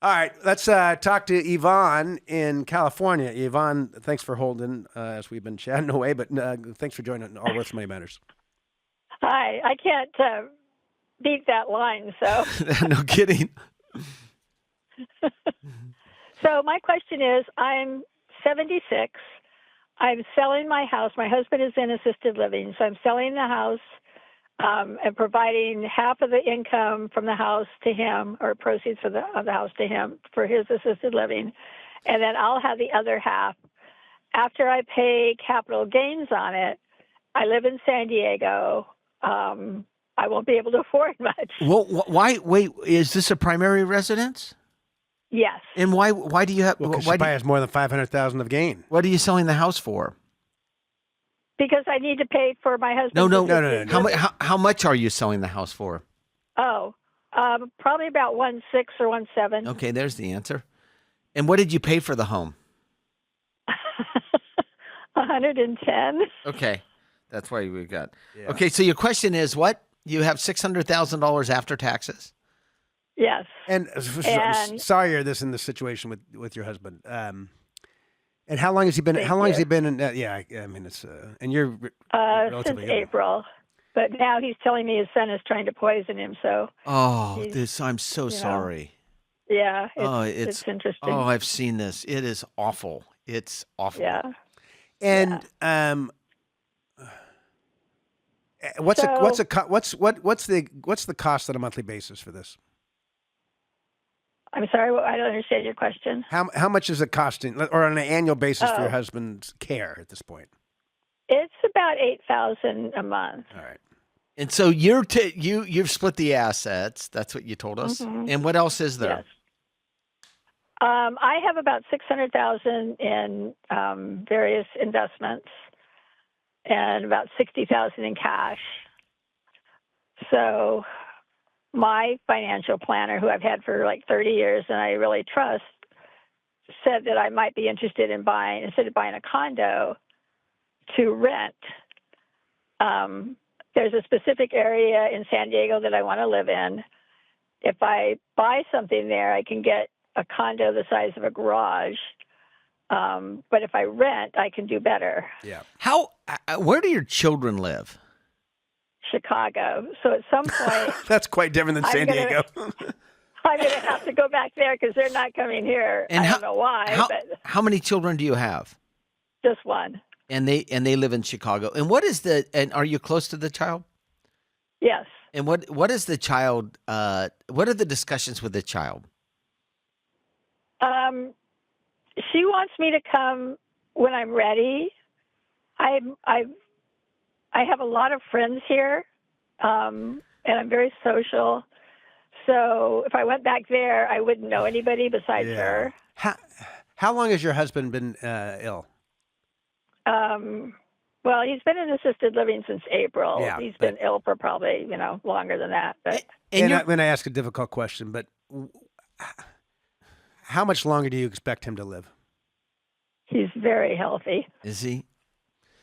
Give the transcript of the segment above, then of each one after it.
All right, let's talk to Yvonne in California. Yvonne, thanks for holding as we've been chatting away, but thanks for joining Allworth Money Matters. Hi, I can't beat that line, so. No kidding. So my question is, I'm 76. I'm selling my house. My husband is in assisted living, so I'm selling the house and providing half of the income from the house to him, or proceeds of the house to him for his assisted living, and then I'll have the other half. After I pay capital gains on it, I live in San Diego. I won't be able to afford much. Well, why? Wait, is this a primary residence? Yes. And why do you have? Well, because why she probably has more than $500,000 of gain. What are you selling the house for? Because I need to pay for my husband. No. How much are you selling the house for? Oh, probably about 1.6 or 1.7. Okay, there's the answer. And what did you pay for the home? 110. Okay, that's why we got. Yeah. Okay, so your question is what? You have $600,000 after taxes. Yes. And sorry you're in this situation with your husband. And how long has he been? How long has he been in? Yeah, I mean it's and you're since April, but now he's telling me his son is trying to poison him. So I'm so sorry. Yeah, it's interesting. Oh, I've seen this. It is awful. It's awful. Yeah. And what's the cost on a monthly basis for this? I'm sorry, I don't understand your question. How much is it costing, or on an annual basis, for your husband's care at this point? It's about $8,000 a month. All right. And so you've split the assets. That's what you told us. Mm-hmm. And what else is there? Yes. I have about $600,000 in various investments, and about $60,000 in cash. So my financial planner, who I've had for like 30 years and I really trust, said that I might be interested in buying, instead of buying a condo, to rent. There's a specific area in San Diego that I want to live in. If I buy something there, I can get a condo the size of a garage. But if I rent, I can do better. Yeah. Where do your children live? Chicago. So at some point, that's quite different than San Diego. I'm going to have to go back there because they're not coming here. And I don't know why. How many children do you have? Just one. And they live in Chicago. And and are you close to the child? Yes. And what is the child? What are the discussions with the child? She wants me to come when I'm ready. I have a lot of friends here, and I'm very social. So if I went back there, I wouldn't know anybody besides her. How long has your husband been ill? Well, he's been in assisted living since April. Yeah, he's been ill for probably, longer than that. But and I'm going to ask a difficult question, but how much longer do you expect him to live? He's very healthy. Is he?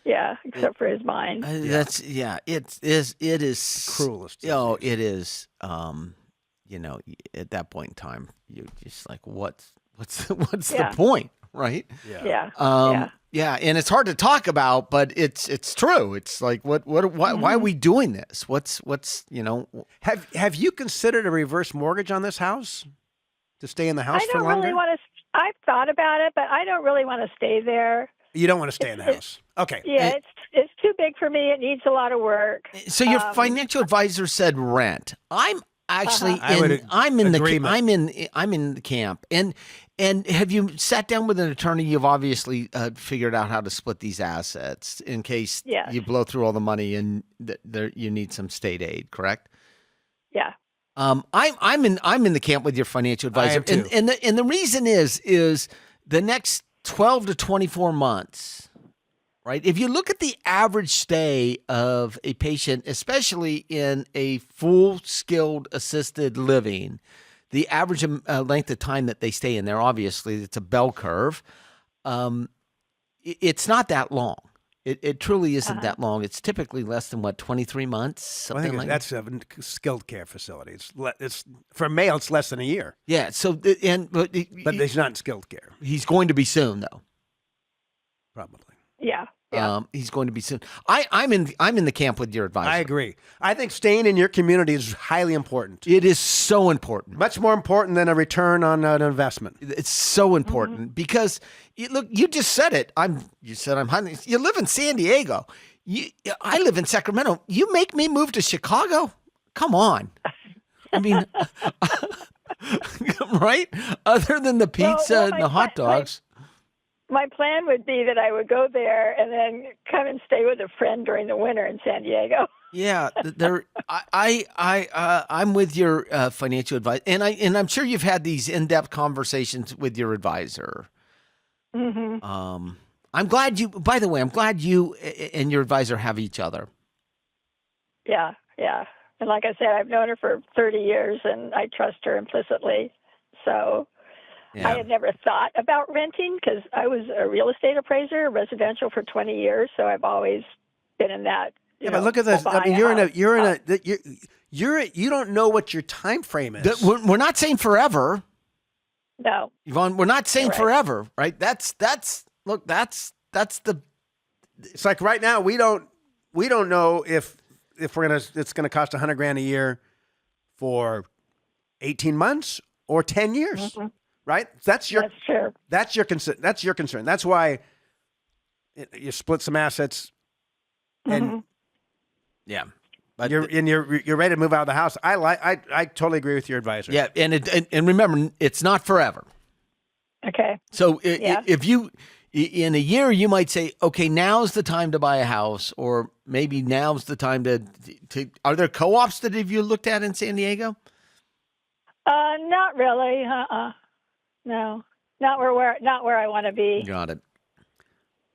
Yeah, except for his mind. It is cruelest. It is. At that point in time, you're just like, what's the point, right? Yeah. And it's hard to talk about, but it's true. It's like, why are we doing this? Have you considered a reverse mortgage on this house to stay in the house for longer? I've thought about it, but I don't really want to stay there. You don't want to stay in the house. Okay. Yeah, it's too big for me. It needs a lot of work. So your financial advisor said rent. I'm actually I'm in the camp. And have you sat down with an attorney? You've obviously figured out how to split these assets in case you blow through all the money and you need some state aid, correct? Yeah. I'm in the camp with your financial advisor. I am too. And the reason is the next 12 to 24 months, right? If you look at the average stay of a patient, especially in a full skilled assisted living, the average length of time that they stay in there, obviously it's a bell curve. It's not that long. It truly isn't that long. It's typically less than 23 months, something like that. That's a skilled care facility. It's for a male. It's less than a year. Yeah. So but he's not in skilled care. He's going to be soon, though. Probably. Yeah. He's going to be soon. I'm in the camp with your advisor. I agree. I think staying in your community is highly important. It is so important. Much more important than a return on an investment. It's so important because you just said it. You said I'm hunting. You live in San Diego. I live in Sacramento. You make me move to Chicago? Come on. I mean, right? Other than the pizza and the hot dogs. My plan would be that I would go there and then come and stay with a friend during the winter in San Diego. Yeah, I'm with your financial advisor, and I'm sure you've had these in-depth conversations with your advisor. Mm-hmm. I'm glad you. By the way, I'm glad you and your advisor have each other. Yeah, and like I said, I've known her for 30 years, and I trust her implicitly. So. Yeah. I had never thought about renting because I was a real estate appraiser, residential for 20 years. So I've always been in that. But look at this. I mean, you don't know what your time frame is. We're not saying forever. No, Yvonne, we're not saying forever, right? That's the. It's like right now we don't know if it's gonna cost $100,000 a year for 18 months or 10 years. Mm-hmm. Right? That's true. That's your concern. That's why you split some assets, and but you're ready to move out of the house. I totally agree with your advisor. Yeah, and remember, it's not forever. Okay. So if you in a year you might say, okay, now's the time to buy a house, or maybe now's the time to. Are there co-ops that have you looked at in San Diego? Not really. No, not where I want to be. Got it.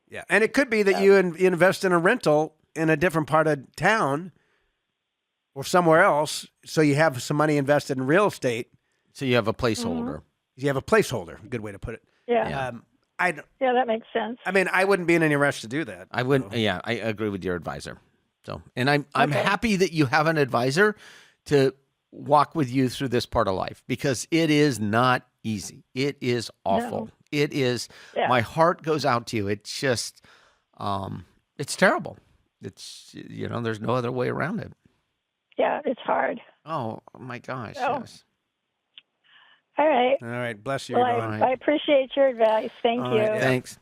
Yeah, and it could be that you invest in a rental in a different part of town or somewhere else, so you have some money invested in real estate. So you have a placeholder. You have a placeholder. Good way to put it. Yeah. That makes sense. I mean, I wouldn't be in any rush to do that. I wouldn't. Yeah, I agree with your advisor. So, and I'm happy that you have an advisor to walk with you through this part of life because it is not easy. It is awful. No. It is. Yeah. My heart goes out to you. It's just, it's terrible. It's, there's no other way around it. Yeah, it's hard. Oh my gosh. Yes. All right. Bless you. Well, I appreciate your advice. Thank you. Right. Thanks.